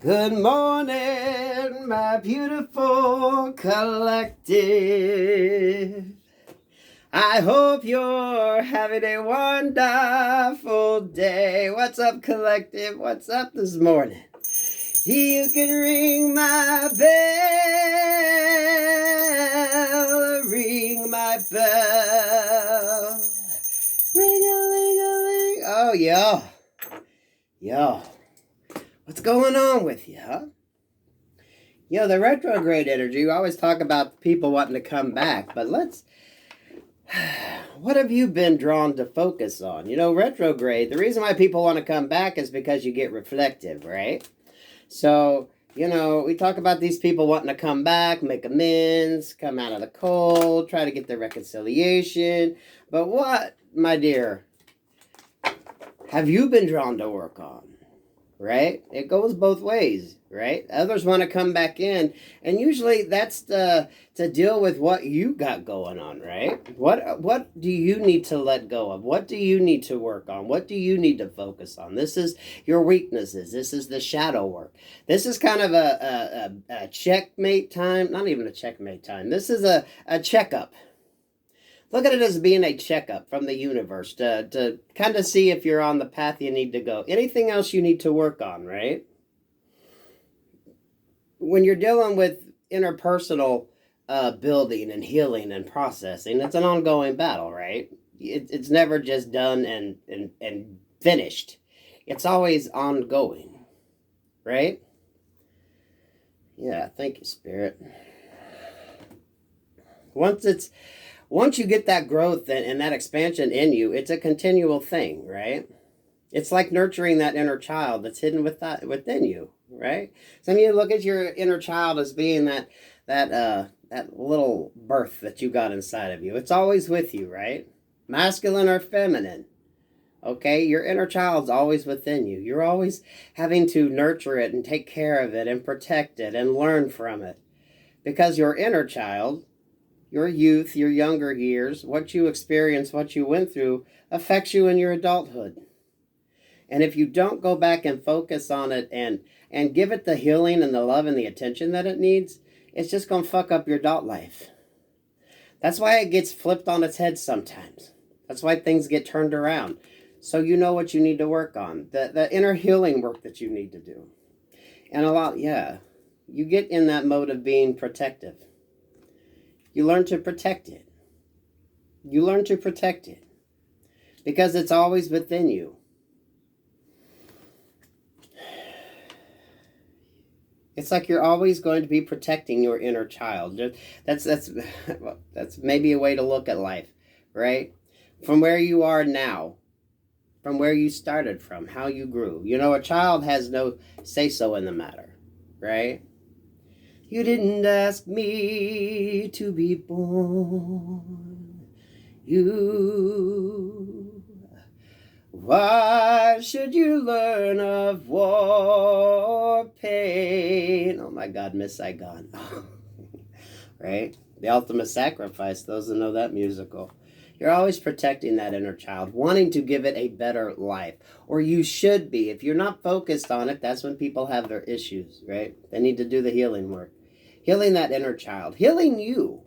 Good morning, my beautiful collective. I hope you're having a wonderful day. What's up, collective? What's up this morning? You can ring my bell, ring my bell. Ring-a-ling-a-ling. Oh, yeah. Yo. What's going on with you, huh? The retrograde energy, we always talk about people wanting to come back, but what have you been drawn to focus on? Retrograde, the reason why people want to come back is because you get reflective, right? So, we talk about these people wanting to come back, make amends, come out of the cold, try to get their reconciliation. But what, my dear, have you been drawn to work on? Right? It goes both ways, right? Others want to come back in, and usually that's to deal with what you got going on, right? What do you need to let go of? What do you need to work on? What do you need to focus on? This is your weaknesses. This is the shadow work. This is kind of a checkmate time. Not even a checkmate time. This is a checkup. Look at it as being a checkup from the universe to kind of see if you're on the path you need to go. Anything else you need to work on, right? When you're dealing with interpersonal building and healing and processing, it's an ongoing battle, right? It's never just done and finished. It's always ongoing, right? Yeah, thank you, Spirit. Once you get that growth and that expansion in you, it's a continual thing, right? It's like nurturing that inner child that's hidden within you, right? Some of you look at your inner child as being that little birth that you got inside of you. It's always with you, right? Masculine or feminine, okay? Your inner child's always within you. You're always having to nurture it and take care of it and protect it and learn from it. Because your inner child, your youth, your younger years, what you experienced, what you went through, affects you in your adulthood. And if you don't go back and focus on it and give it the healing and the love and the attention that it needs, it's just going to fuck up your adult life. That's why it gets flipped on its head sometimes. That's why things get turned around. So you know what you need to work on. The inner healing work that you need to do. And you get in that mode of being protective. You learn to protect it. You learn to protect it. Because it's always within you. It's like you're always going to be protecting your inner child. That's maybe a way to look at life, right? From where you are now. From where you started from. How you grew. A child has no say-so in the matter, right? You didn't ask me to be born. Why should you learn of war pain? Oh my God, Miss Saigon. Right? The Ultimate Sacrifice, those that know that musical. You're always protecting that inner child, wanting to give it a better life. Or you should be. If you're not focused on it, that's when people have their issues, right? They need to do the healing work. Healing that inner child. Healing you.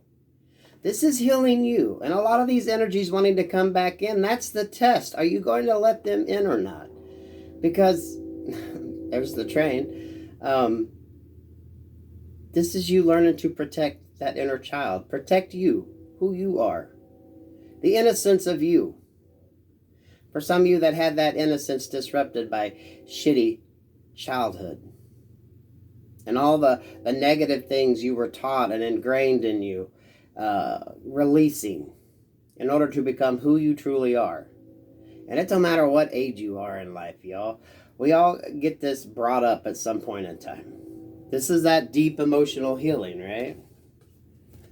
This is healing you. And a lot of these energies wanting to come back in, that's the test. Are you going to let them in or not? Because, there's the train. This is you learning to protect that inner child. Protect you, who you are. The innocence of you. For some of you that had that innocence disrupted by shitty childhood. And all the negative things you were taught and ingrained in you, releasing in order to become who you truly are. And it don't matter what age you are in life, y'all. We all get this brought up at some point in time. This is that deep emotional healing, right?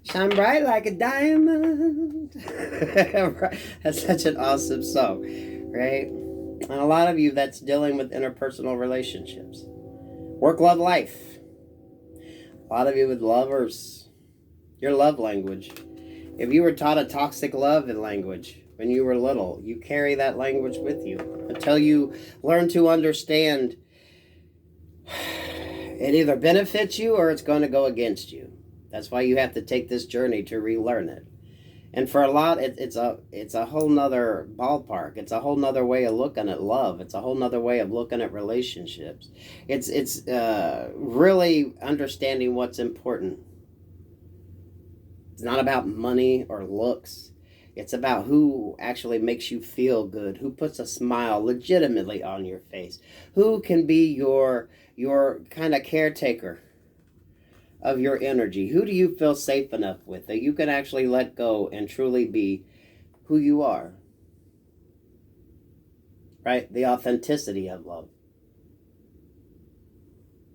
Shine bright like a diamond. That's such an awesome song, right? And a lot of you, that's dealing with interpersonal relationships. Work, love, life. A lot of you with lovers, your love language. If you were taught a toxic love language when you were little, you carry that language with you until you learn to understand it either benefits you or it's going to go against you. That's why you have to take this journey to relearn it. And for a lot, it's a whole nother ballpark. It's a whole nother way of looking at love. It's a whole nother way of looking at relationships. It's really understanding what's important. It's not about money or looks. It's about who actually makes you feel good, who puts a smile legitimately on your face, who can be your kind of caretaker of your energy. Who do you feel safe enough with that you can actually let go and truly be who you are? Right? The authenticity of love.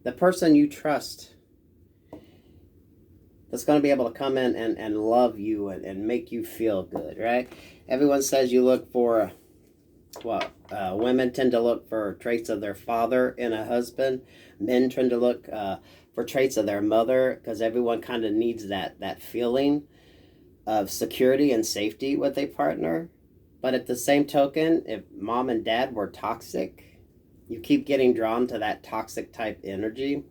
The person you trust that's going to be able to come in and love you and make you feel good, right? Everyone says you look for, women tend to look for traits of their father in a husband. Men tend to look for traits of their mother, because everyone kind of needs that feeling of security and safety with a partner. But at the same token, if mom and dad were toxic, you keep getting drawn to that toxic type energy.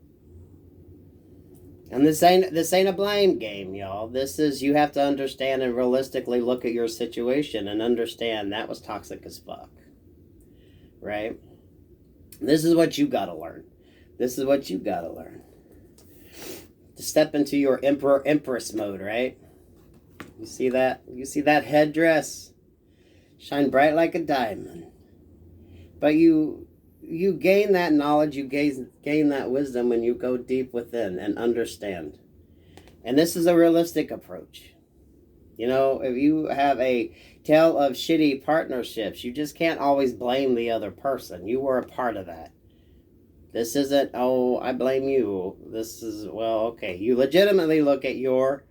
And this ain't a blame game, y'all. This is, you have to understand and realistically look at your situation and understand that was toxic as fuck. Right? This is what you gotta learn. This is what you gotta learn. To step into your emperor empress mode, right? You see that? You see that headdress? Shine bright like a diamond. But you gain that knowledge, you gain that wisdom when you go deep within and understand. And this is a realistic approach. You know, if you have a tale of shitty partnerships, you just can't always blame the other person. You were a part of that. This isn't, oh, I blame you. This is, well, okay. You legitimately look at your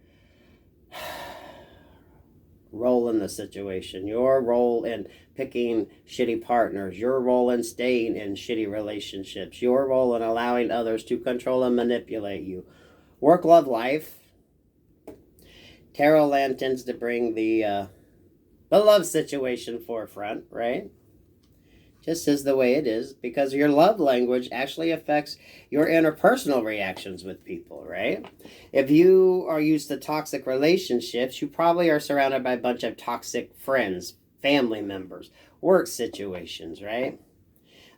role in the situation, your role in picking shitty partners, your role in staying in shitty relationships, your role in allowing others to control and manipulate you. Work, love, life. Tarot land tends to bring the love situation forefront, right? Just is the way it is, because your love language actually affects your interpersonal reactions with people, right? If you are used to toxic relationships, you probably are surrounded by a bunch of toxic friends, family members, work situations, right?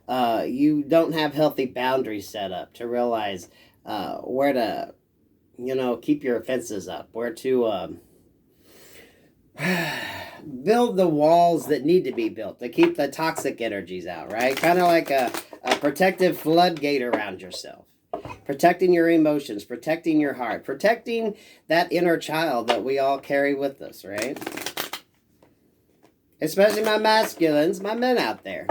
You don't have healthy boundaries set up to realize where to, keep your fences up, where to build the walls that need to be built to keep the toxic energies out, right? Kind of like a protective floodgate around yourself. Protecting your emotions, protecting your heart, protecting that inner child that we all carry with us, right? Especially my masculines, my men out there.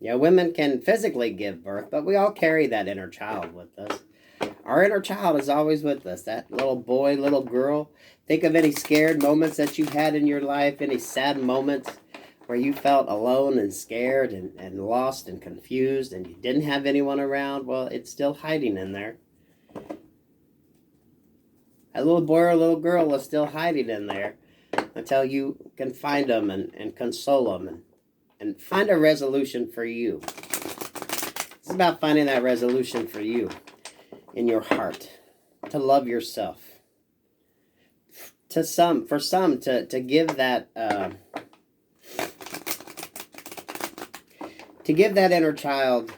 Yeah, women can physically give birth, but we all carry that inner child with us. Our inner child is always with us. That little boy, little girl. Think of any scared moments that you've had in your life, any sad moments where you felt alone and scared and lost and confused and you didn't have anyone around. Well, it's still hiding in there. That little boy or little girl is still hiding in there until you can find them and console them and find a resolution for you. It's about finding that resolution for you in your heart, to love yourself. For some to give that inner child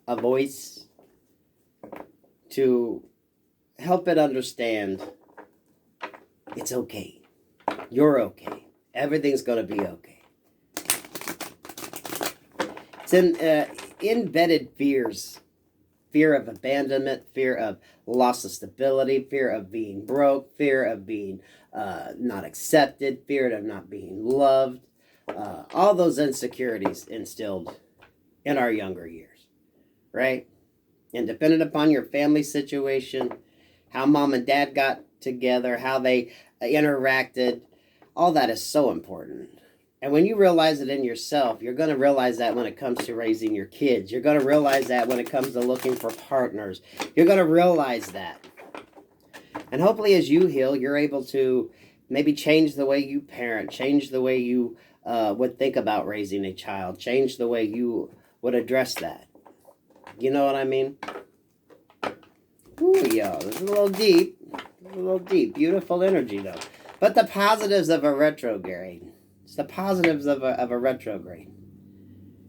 a voice, to help it understand it's okay. You're okay. Everything's going to be okay. It's in embedded fears. Fear of abandonment, fear of loss of stability, fear of being broke, fear of being not accepted, fear of not being loved. All those insecurities instilled in our younger years, right? And dependent upon your family situation, how mom and dad got together, how they interacted, all that is so important. And when you realize it in yourself, you're going to realize that when it comes to raising your kids. You're going to realize that when it comes to looking for partners. You're going to realize that. And hopefully as you heal, you're able to maybe change the way you parent, change the way you would think about raising a child, change the way you would address that. You know what I mean? Ooh, yo, this is a little deep. A little deep. Beautiful energy, though. But the positives of a retrograde. It's the positives of a retrograde.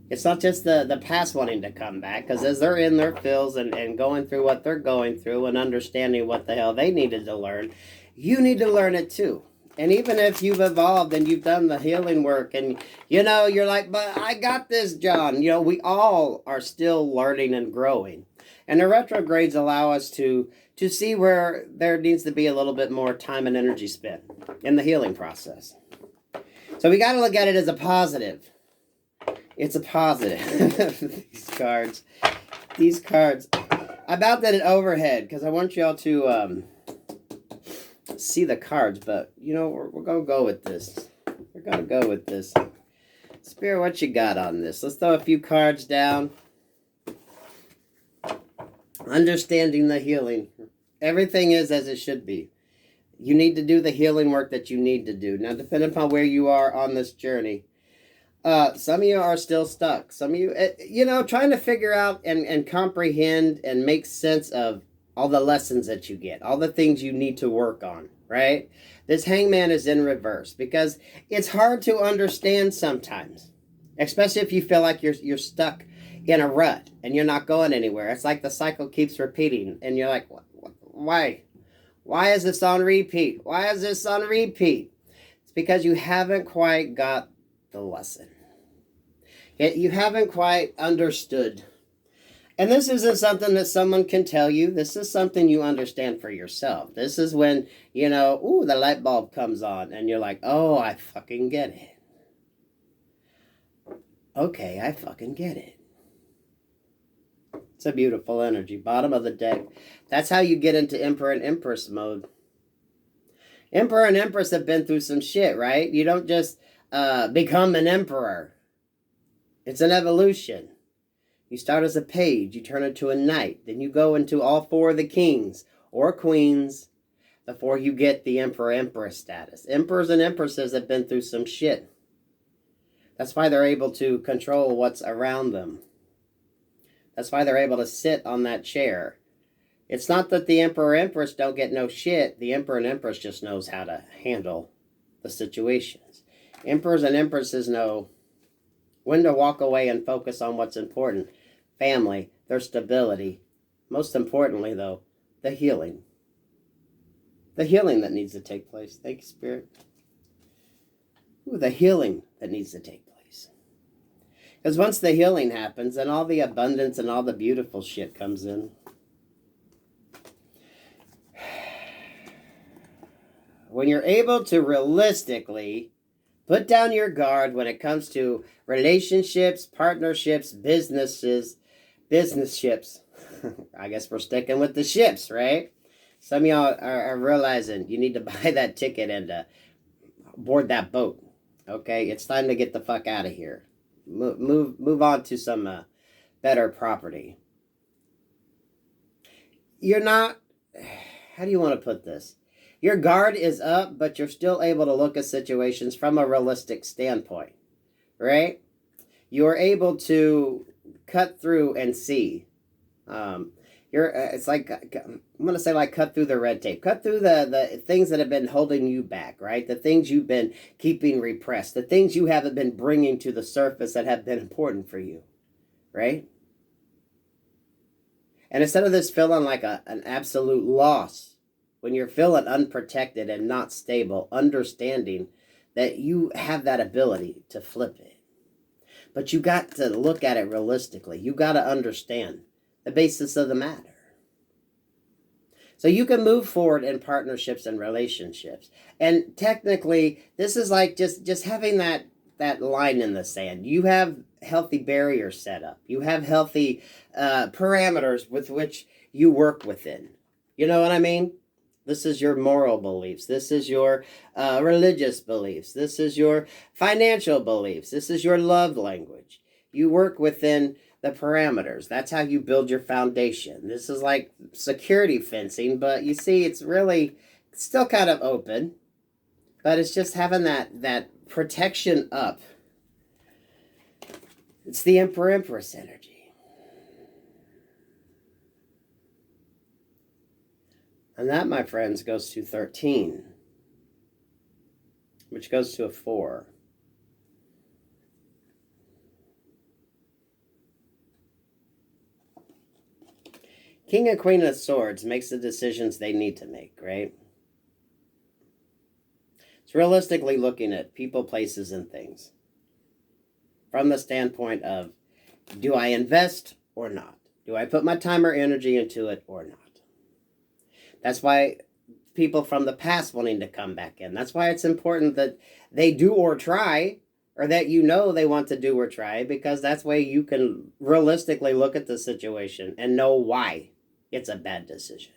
It's not just the past wanting to come back, because as they're in their fills and going through what they're going through and understanding what the hell they needed to learn, you need to learn it too. And even if you've evolved and you've done the healing work and, you know, you're like, but I got this, John. You know, we all are still learning and growing. And the retrogrades allow us to see where there needs to be a little bit more time and energy spent in the healing process. So we got to look at it as a positive. It's a positive. These cards. I about did it overhead because I want y'all to see the cards, but you know, we're going to go with this. We're going to go with this. Spirit, what you got on this? Let's throw a few cards down. Understanding the healing. Everything is as it should be. You need to do the healing work that you need to do. Now, depending upon where you are on this journey, some of you are still stuck. Some of you, you know, trying to figure out and comprehend and make sense of all the lessons that you get, all the things you need to work on, right? This hangman is in reverse because it's hard to understand sometimes, especially if you feel like you're stuck in a rut and you're not going anywhere. It's like the cycle keeps repeating and you're like, why? Why is this on repeat? Why is this on repeat? It's because you haven't quite got the lesson. You haven't quite understood. And this isn't something that someone can tell you. This is something you understand for yourself. This is when, you know, ooh, the light bulb comes on and you're like, oh, I fucking get it. Okay, I fucking get it. It's a beautiful energy. Bottom of the deck. That's how you get into Emperor and Empress mode. Emperor and Empress have been through some shit, right? You don't just become an emperor. It's an evolution. You start as a page, you turn into a knight, then you go into all four of the kings or queens before you get the Emperor-Empress status. Emperors and Empresses have been through some shit. That's why they're able to control what's around them. That's why they're able to sit on that chair. It's not that the Emperor-Empress don't get no shit. The Emperor and Empress just knows how to handle the situations. Emperors and Empresses know when to walk away and focus on what's important. Family, their stability. Most importantly, though, the healing. The healing that needs to take place. Thank you, Spirit. Ooh, the healing that needs to take place. Because once the healing happens, then all the abundance and all the beautiful shit comes in. When you're able to realistically put down your guard when it comes to relationships, partnerships, business ships. I guess we're sticking with the ships, right? Some of y'all are realizing you need to buy that ticket and board that boat. Okay, it's time to get the fuck out of here. Move on to some better property. You're not. How do you want to put this? Your guard is up, but you're still able to look at situations from a realistic standpoint, right? You're able to cut through and see. It's like, I'm going to say like cut through the red tape. Cut through the things that have been holding you back, right? The things you've been keeping repressed. The things you haven't been bringing to the surface that have been important for you, right? And instead of this feeling like an absolute loss, when you're feeling unprotected and not stable, understanding that you have that ability to flip it. But you got to look at it realistically. You got to understand the basis of the matter. So you can move forward in partnerships and relationships. And technically, this is like just having that line in the sand. You have healthy barriers set up. You have healthy parameters with which you work within. You know what I mean? This is your moral beliefs. This is your religious beliefs. This is your financial beliefs. This is your love language. You work within the parameters. That's how you build your foundation. This is like security fencing, but you see, it's really still kind of open, but it's just having that protection up. It's the Emperor-Empress energy. And that, my friends, goes to 13, which goes to a 4. King and Queen of Swords makes the decisions they need to make, right? It's realistically looking at people, places, and things from the standpoint of, do I invest or not? Do I put my time or energy into it or not? That's why people from the past wanting to come back in. That's why it's important that they do or try, or that you know they want to do or try, because that's way you can realistically look at the situation and know why it's a bad decision.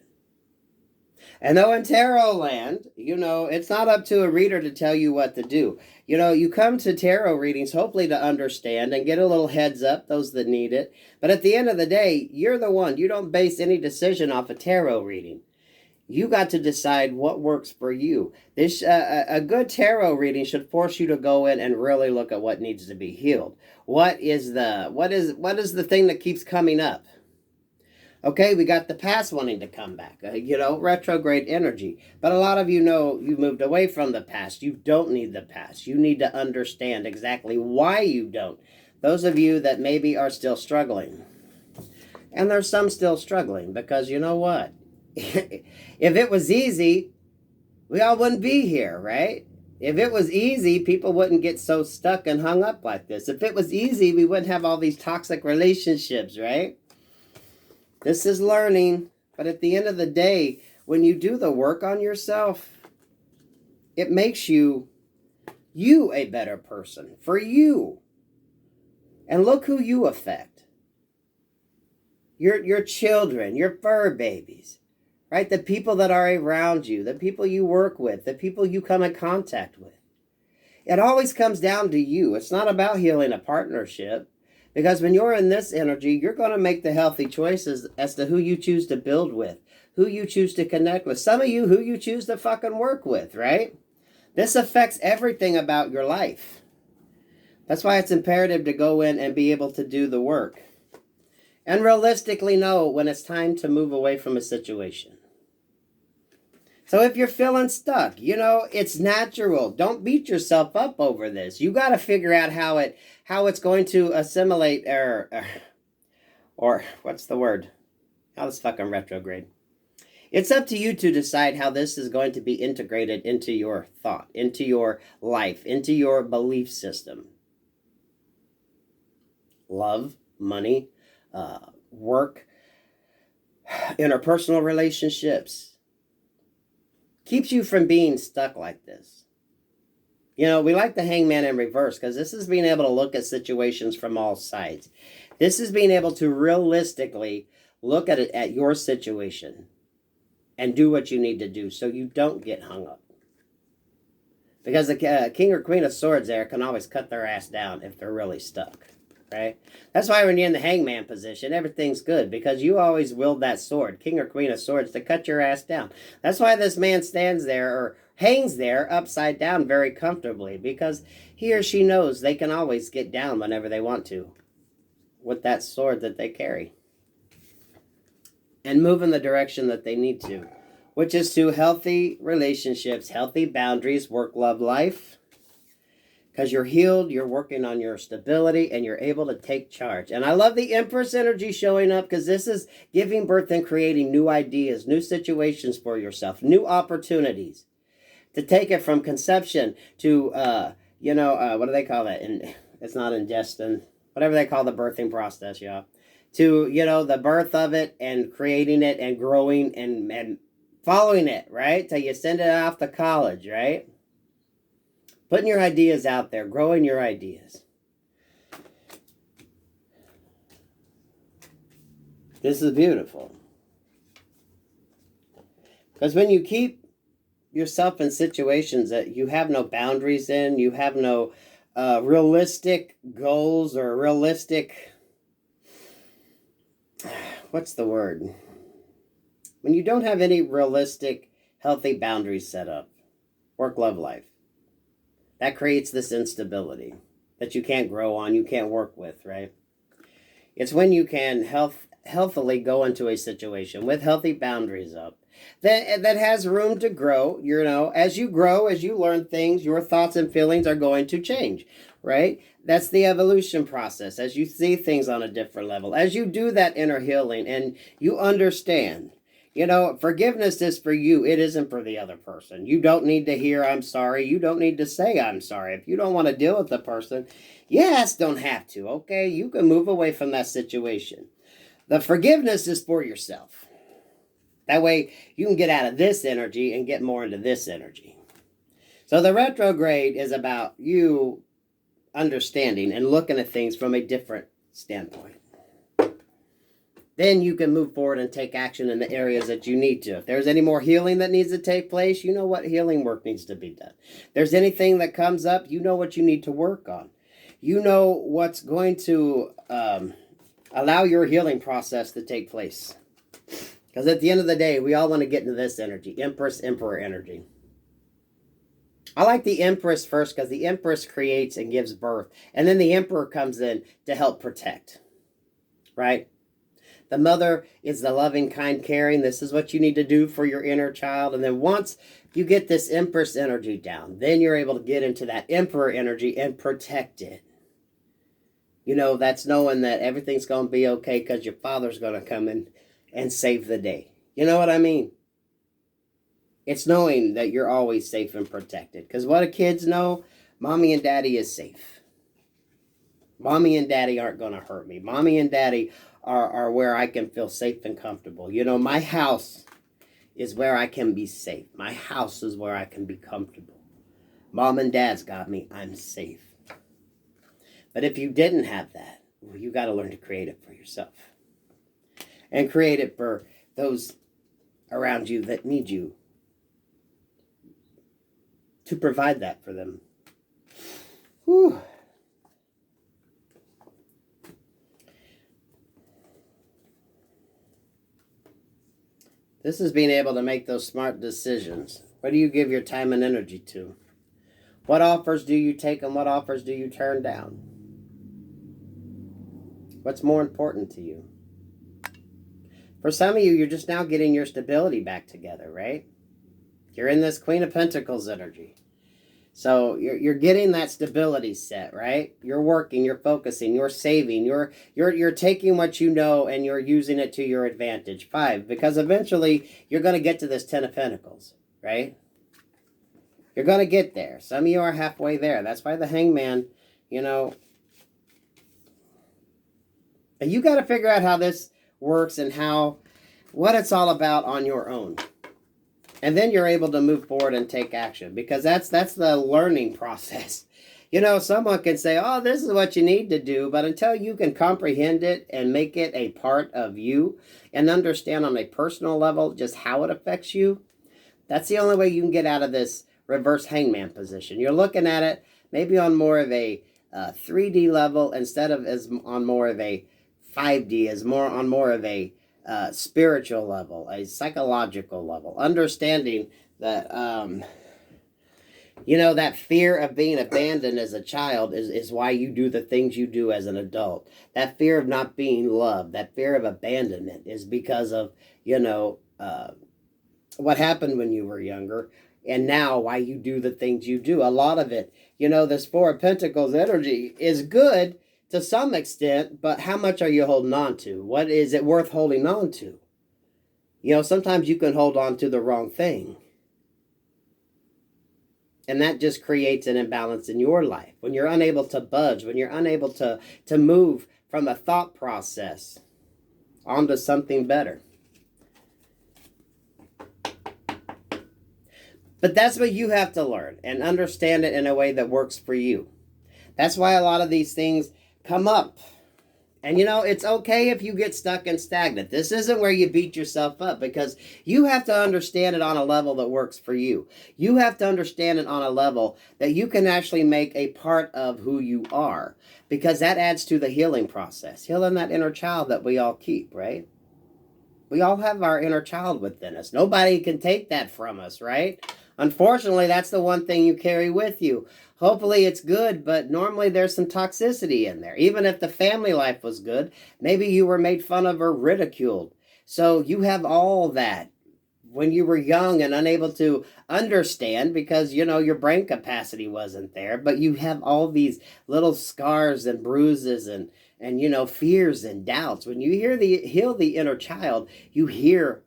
And though in tarot land, it's not up to a reader to tell you what to do. You come to tarot readings hopefully to understand and get a little heads up, those that need it. But at the end of the day, you're the one. You don't base any decision off a tarot reading. You got to decide what works for you. This a good tarot reading should force you to go in and really look at what needs to be healed. What is the thing that keeps coming up? Okay, we got the past wanting to come back, retrograde energy. But a lot of you moved away from the past. You don't need the past. You need to understand exactly why you don't. Those of you that maybe are still struggling. And there's some still struggling because you know what? If it was easy, we all wouldn't be here, right? If it was easy, people wouldn't get so stuck and hung up like this. If it was easy, we wouldn't have all these toxic relationships, right? This is learning, but at the end of the day, when you do the work on yourself, it makes you a better person for you. And look who you affect. Your children, your fur babies, right? The people that are around you, the people you work with, the people you come in contact with. It always comes down to you. It's not about healing a partnership. Because when you're in this energy, you're going to make the healthy choices as to who you choose to build with, who you choose to connect with. Some of you, who you choose to fucking work with, right? This affects everything about your life. That's why it's imperative to go in and be able to do the work. And realistically know when it's time to move away from a situation. So if you're feeling stuck, it's natural. Don't beat yourself up over this. You got to figure out how it's going to assimilate or what's the word? How this fucking retrograde. It's up to you to decide how this is going to be integrated into your thought, into your life, into your belief system. Love, money, work, interpersonal relationships. Keeps you from being stuck like this. We like the hangman in reverse because this is being able to look at situations from all sides. This is being able to realistically look at it at your situation and do what you need to do so you don't get hung up. Because the king or queen of swords there can always cut their ass down if they're really stuck. Right? That's why when you're in the hangman position, everything's good because you always wield that sword, king or queen of swords, to cut your ass down. That's why this man stands there or hangs there upside down very comfortably because he or she knows they can always get down whenever they want to with that sword that they carry and move in the direction that they need to, which is to healthy relationships, healthy boundaries, work, love, life. Because you're healed, you're working on your stability, and you're able to take charge. And I love the Empress energy showing up because this is giving birth and creating new ideas, new situations for yourself, new opportunities. To take it from conception to, what do they call that? And it's not ingestion, whatever they call the birthing process, y'all. To, the birth of it and creating it and growing and following it, right? Till you send it off to college, right? Putting your ideas out there, growing your ideas. This is beautiful. Because when you keep yourself in situations that you have no boundaries in, you have no realistic goals or realistic, what's the word? When you don't have any realistic, healthy boundaries set up, work, love, life. That creates this instability that you can't grow on, you can't work with, right? It's when you can healthily go into a situation with healthy boundaries up that has room to grow. You know, as you grow, as you learn things, your thoughts and feelings are going to change, right? That's the evolution process. As you see things on a different level, as you do that inner healing and you understand, you know, forgiveness is for you. It isn't for the other person. You don't need to hear I'm sorry. You don't need to say I'm sorry. If you don't want to deal with the person, yes, don't have to. Okay, you can move away from that situation. The forgiveness is for yourself. That way you can get out of this energy and get more into this energy. So the retrograde is about you understanding and looking at things from a different standpoint. Then you can move forward and take action in the areas that you need to. If there's any more healing that needs to take place, you know what healing work needs to be done. If there's anything that comes up, you know what you need to work on. You know what's going to allow your healing process to take place. Because at the end of the day, we all want to get into this energy, Empress, Emperor energy. I like the Empress first because the Empress creates and gives birth. And then the Emperor comes in to help protect. Right? The mother is the loving, kind, caring. This is what you need to do for your inner child. And then once you get this Empress energy down, then you're able to get into that Emperor energy and protect it. You know, that's knowing that everything's going to be okay because your father's going to come in and save the day. You know what I mean? It's knowing that you're always safe and protected. Because what do kids know? Mommy and daddy is safe. Mommy and daddy aren't going to hurt me. Mommy and daddy are where I can feel safe and comfortable. You know, my house is where I can be safe. My house is where I can be comfortable. Mom and dad's got me. I'm safe. But if you didn't have that, well, you got to learn to create it for yourself. And create it for those around you that need you to provide that for them. Whew. This is being able to make those smart decisions. What do you give your time and energy to? What offers do you take and what offers do you turn down? What's more important to you? For some of you, you're just now getting your stability back together, right? You're in this Queen of Pentacles energy. So you're getting that stability set, right? You're working, you're focusing, you're saving, you're taking what you know and you're using it to your advantage. 5, because eventually you're going to get to this 10 of Pentacles, right? You're going to get there. Some of you are halfway there. That's why the Hangman, you know, you got to figure out how this works and what it's all about on your own. And then you're able to move forward and take action because that's the learning process. You know, someone can say, oh, this is what you need to do. But until you can comprehend it and make it a part of you and understand on a personal level just how it affects you, that's the only way you can get out of this reverse hangman position. You're looking at it maybe on more of a 3D level instead of as on more of a 5D, as on more of a spiritual level, a psychological level, understanding that, you know, that fear of being abandoned as a child is why you do the things you do as an adult. That fear of not being loved, that fear of abandonment is because of, you know, what happened when you were younger and now why you do the things you do. A lot of it, you know, this 4 of Pentacles energy is good to some extent, but how much are you holding on to? What is it worth holding on to? You know, sometimes you can hold on to the wrong thing. And that just creates an imbalance in your life. When you're unable to budge, when you're unable to move from a thought process onto something better. But that's what you have to learn and understand it in a way that works for you. That's why a lot of these things come up. And you know, it's okay if you get stuck and stagnant. This isn't where you beat yourself up because you have to understand it on a level that works for you. You have to understand it on a level that you can actually make a part of who you are because that adds to the healing process. Healing that inner child that we all keep, right? We all have our inner child within us. Nobody can take that from us, right? Unfortunately, that's the one thing you carry with you. Hopefully it's good, but normally there's some toxicity in there. Even if the family life was good, maybe you were made fun of or ridiculed. So you have all that when you were young and unable to understand because, you know, your brain capacity wasn't there, but you have all these little scars and bruises and you know, fears and doubts. When you heal the inner child, you heal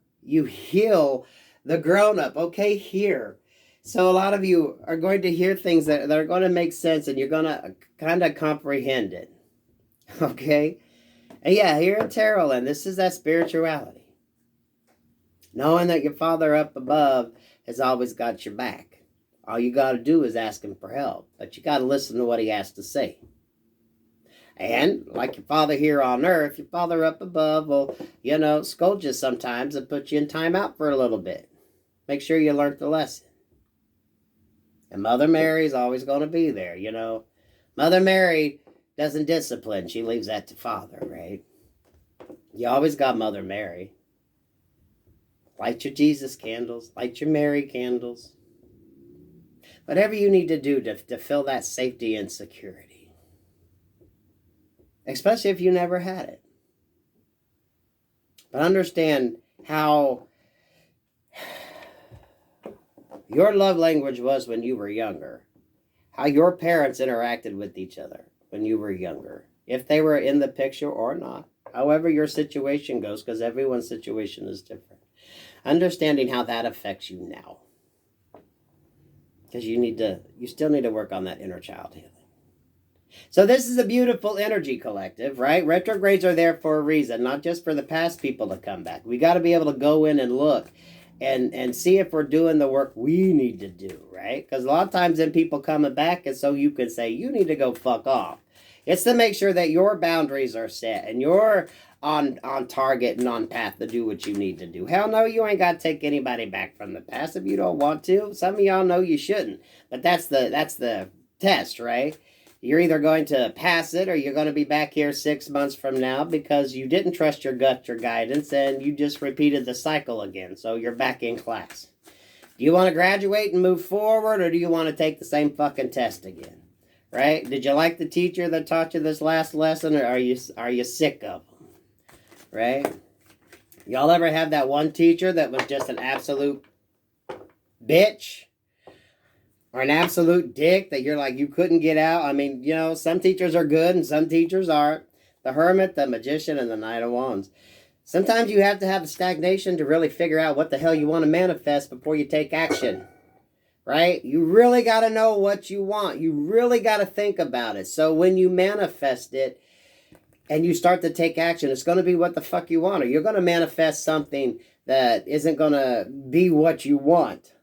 the grown up. Okay, here. So a lot of you are going to hear things that are going to make sense, and you're going to kind of comprehend it. Okay? And yeah, here in Tarot Land, this is that spirituality. Knowing that your Father up above has always got your back. All you got to do is ask him for help. But you got to listen to what he has to say. And like your Father here on earth, your Father up above will, you know, scold you sometimes and put you in timeout for a little bit. Make sure you learned the lesson. And Mother Mary's always going to be there, you know. Mother Mary doesn't discipline. She leaves that to Father, right? You always got Mother Mary. Light your Jesus candles. Light your Mary candles. Whatever you need to do to feel that safety and security. Especially if you never had it. But understand how your love language was when you were younger. How your parents interacted with each other when you were younger. If they were in the picture or not. However your situation goes, because everyone's situation is different. Understanding how that affects you now. Because you still need to work on that inner child healing. So this is a beautiful energy collective, right? Retrogrades are there for a reason, not just for the past people to come back. We got to be able to go in and look and see if we're doing the work we need to do, right? Because a lot of times then people coming back and so you can say, you need to go fuck off. It's to make sure that your boundaries are set and you're on target and on path to do what you need to do. Hell no, you ain't got to take anybody back from the past if you don't want to. Some of y'all know you shouldn't. But that's the test, right? You're either going to pass it or you're going to be back here 6 months from now because you didn't trust your gut, your guidance, and you just repeated the cycle again. So you're back in class. Do you want to graduate and move forward, or do you want to take the same fucking test again? Right? Did you like the teacher that taught you this last lesson, or are you sick of them? Right? Y'all ever have that one teacher that was just an absolute bitch? Or an absolute dick that you're like, you couldn't get out? I mean, you know, some teachers are good and some teachers aren't. The Hermit, the Magician, and the Knight of Wands. Sometimes you have to have a stagnation to really figure out what the hell you want to manifest before you take action. Right? You really got to know what you want. You really got to think about it. So when you manifest it and you start to take action, it's going to be what the fuck you want. Or you're going to manifest something that isn't going to be what you want.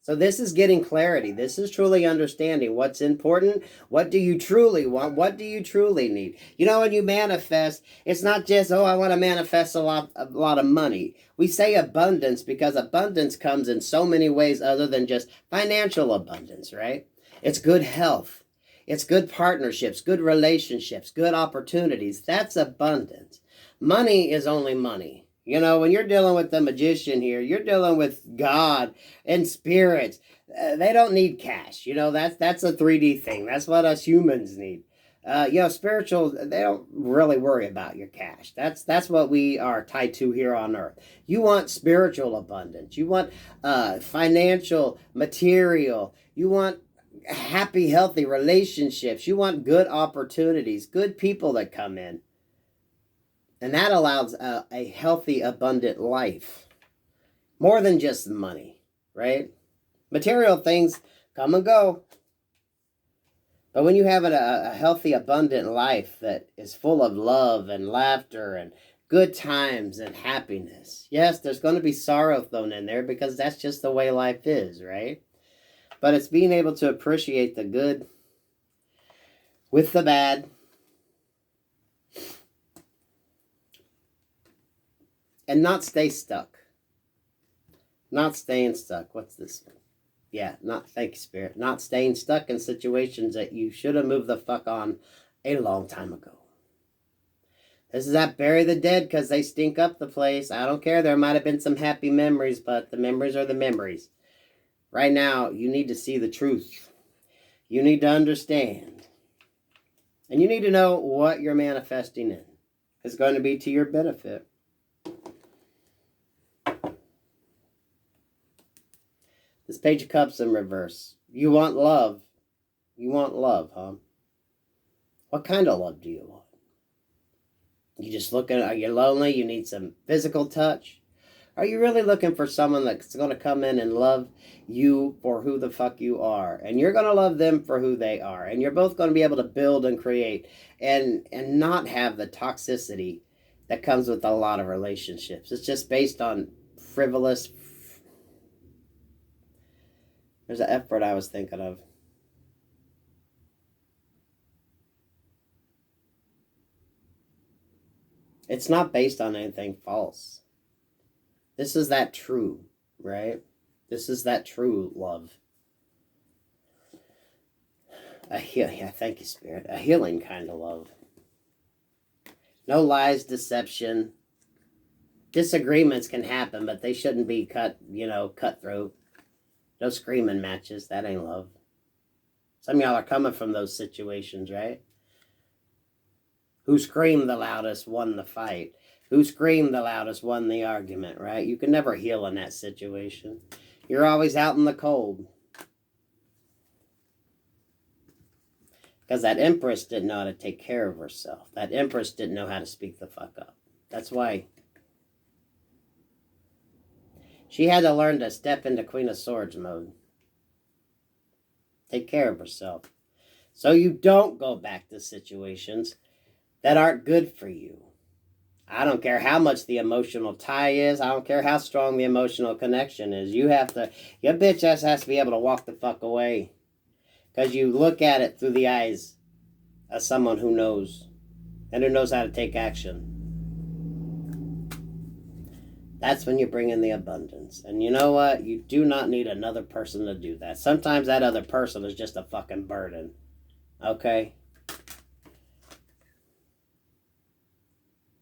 So this is getting clarity. This is truly understanding what's important. What do you truly want? What do you truly need? You know, when you manifest, it's not just, oh, I want to manifest a lot of money. We say abundance because abundance comes in so many ways other than just financial abundance, right? It's good health. It's good partnerships, good relationships, good opportunities. That's abundance. Money is only money. You know, when you're dealing with the Magician here, you're dealing with God and spirits. They don't need cash. You know, that's a 3D thing. That's what us humans need. You know, spiritual, they don't really worry about your cash. That's what we are tied to here on earth. You want spiritual abundance. You want financial, material. You want happy, healthy relationships. You want good opportunities, good people that come in. And that allows a healthy, abundant life. More than just money, right? Material things come and go. But when you have a healthy, abundant life that is full of love and laughter and good times and happiness. Yes, there's going to be sorrow thrown in there because that's just the way life is, right? But it's being able to appreciate the good with the bad. And not stay stuck. Not staying stuck. What's this? Yeah, thank you, Spirit. Not staying stuck in situations that you should have moved the fuck on a long time ago. This is that bury the dead because they stink up the place. I don't care. There might have been some happy memories, but the memories are the memories. Right now, you need to see the truth. You need to understand. And you need to know what you're manifesting in. It's going to be to your benefit. This Page of Cups in reverse. You want love. You want love, huh? What kind of love do you want? You just looking, are you lonely? You need some physical touch? Are you really looking for someone that's going to come in and love you for who the fuck you are? And you're going to love them for who they are. And you're both going to be able to build and create and not have the toxicity that comes with a lot of relationships. It's just based on frivolous. There's an F word I was thinking of. It's not based on anything false. This is that true, right? This is that true love. Thank you, Spirit. A healing kind of love. No lies, deception. Disagreements can happen, but they shouldn't be cutthroat. No screaming matches. That ain't love. Some of y'all are coming from those situations, right? Who screamed the loudest won the fight. Who screamed the loudest won the argument, right? You can never heal in that situation. You're always out in the cold. Because that Empress didn't know how to take care of herself. That Empress didn't know how to speak the fuck up. That's why she had to learn to step into Queen of Swords mode. Take care of herself. So you don't go back to situations that aren't good for you. I don't care how much the emotional tie is. I don't care how strong the emotional connection is. Your bitch ass has to be able to walk the fuck away. Because you look at it through the eyes of someone who knows. And who knows how to take action. That's when you bring in the abundance. And you know what? You do not need another person to do that. Sometimes that other person is just a fucking burden. Okay?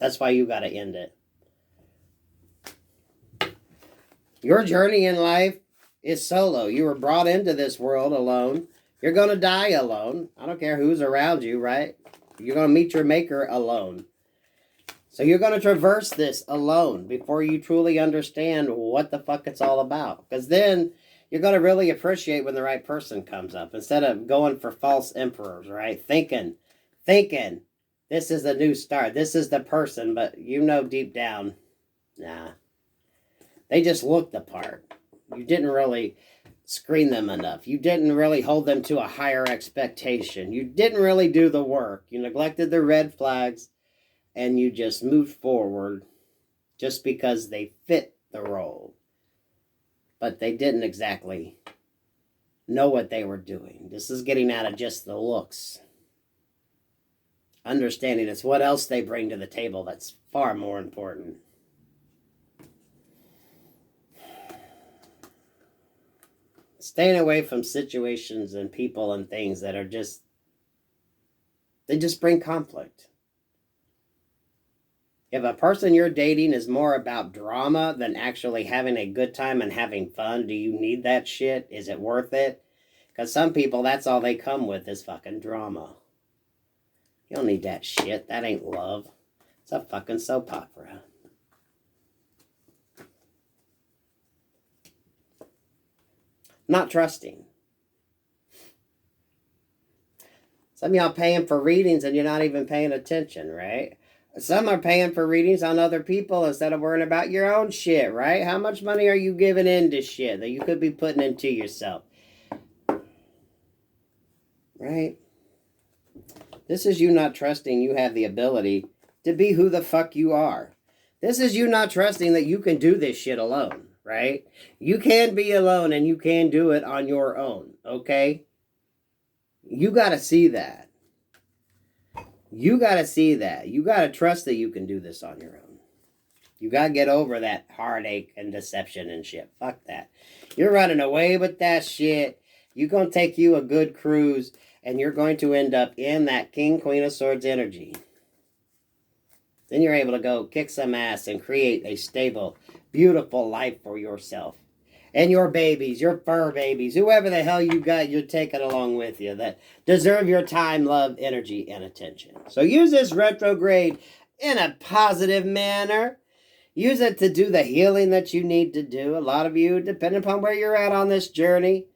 That's why you got to end it. Your journey in life is solo. You were brought into this world alone. You're going to die alone. I don't care who's around you, right? You're going to meet your maker alone. So you're going to traverse this alone before you truly understand what the fuck it's all about. Because then you're going to really appreciate when the right person comes up. Instead of going for false emperors, right? Thinking, this is a new start. This is the person, but you know deep down, nah. They just looked the part. You didn't really screen them enough. You didn't really hold them to a higher expectation. You didn't really do the work. You neglected the red flags, and you just moved forward just because they fit the role. But they didn't exactly know what they were doing. This is getting out of just the looks. Understanding it's what else they bring to the table that's far more important. Staying away from situations and people and things that are they just bring conflict. If a person you're dating is more about drama than actually having a good time and having fun, do you need that shit? Is it worth it? Because some people, that's all they come with is fucking drama. You don't need that shit. That ain't love. It's a fucking soap opera. Not trusting. Some of y'all paying for readings and you're not even paying attention, right? Some are paying for readings on other people instead of worrying about your own shit, right? How much money are you giving into shit that you could be putting into yourself? Right? This is you not trusting you have the ability to be who the fuck you are. This is you not trusting that you can do this shit alone, right? You can be alone and you can do it on your own, okay? You got to see that. You got to see that. You got to trust that you can do this on your own. You got to get over that heartache and deception and shit. Fuck that. You're running away with that shit. You're going to take you a good cruise. And you're going to end up in that King, Queen of Swords energy. Then you're able to go kick some ass and create a stable, beautiful life for yourself. And your babies, your fur babies, whoever the hell you got, you're taking along with you that deserve your time, love, energy, and attention. So use this retrograde in a positive manner. Use it to do the healing that you need to do. A lot of you, depending upon where you're at on this journey,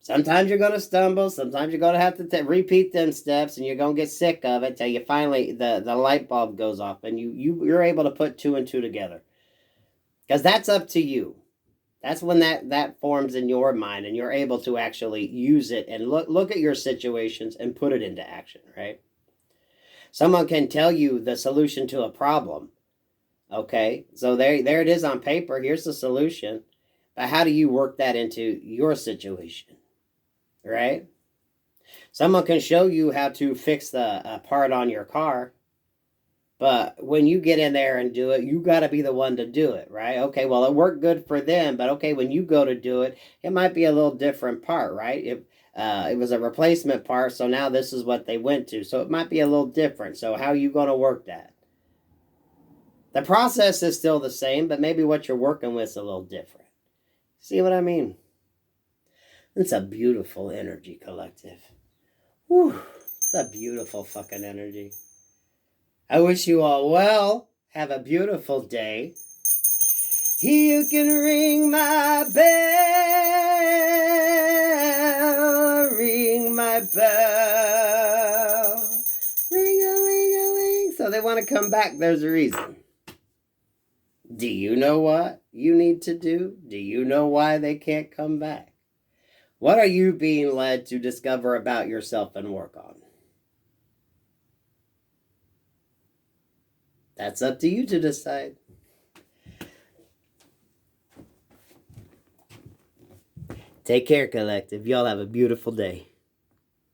sometimes you're going to stumble. Sometimes you're going to have to repeat them steps, and you're going to get sick of it till you finally, the light bulb goes off, and you're able to put 2 and 2 together. Because that's up to you. That's when that forms in your mind, and you're able to actually use it and look at your situations and put it into action, right? Someone can tell you the solution to a problem. Okay, so there it is on paper. Here's the solution. But how do you work that into your situation, right? Someone can show you how to fix the part on your car. But when you get in there and do it, you got to be the one to do it, right? Okay, well, it worked good for them, but okay, when you go to do it, it might be a little different part, right? It was a replacement part, so now this is what they went to. So it might be a little different. So how are you going to work that? The process is still the same, but maybe what you're working with is a little different. See what I mean? It's a beautiful energy, collective. Whew, it's a beautiful fucking energy. I wish you all well. Have a beautiful day. You can ring my bell. Ring my bell. Ring-a-ling-a-ling. So they want to come back. There's a reason. Do you know what you need to do? Do you know why they can't come back? What are you being led to discover about yourself and work on? That's up to you to decide. Take care, collective. Y'all have a beautiful day.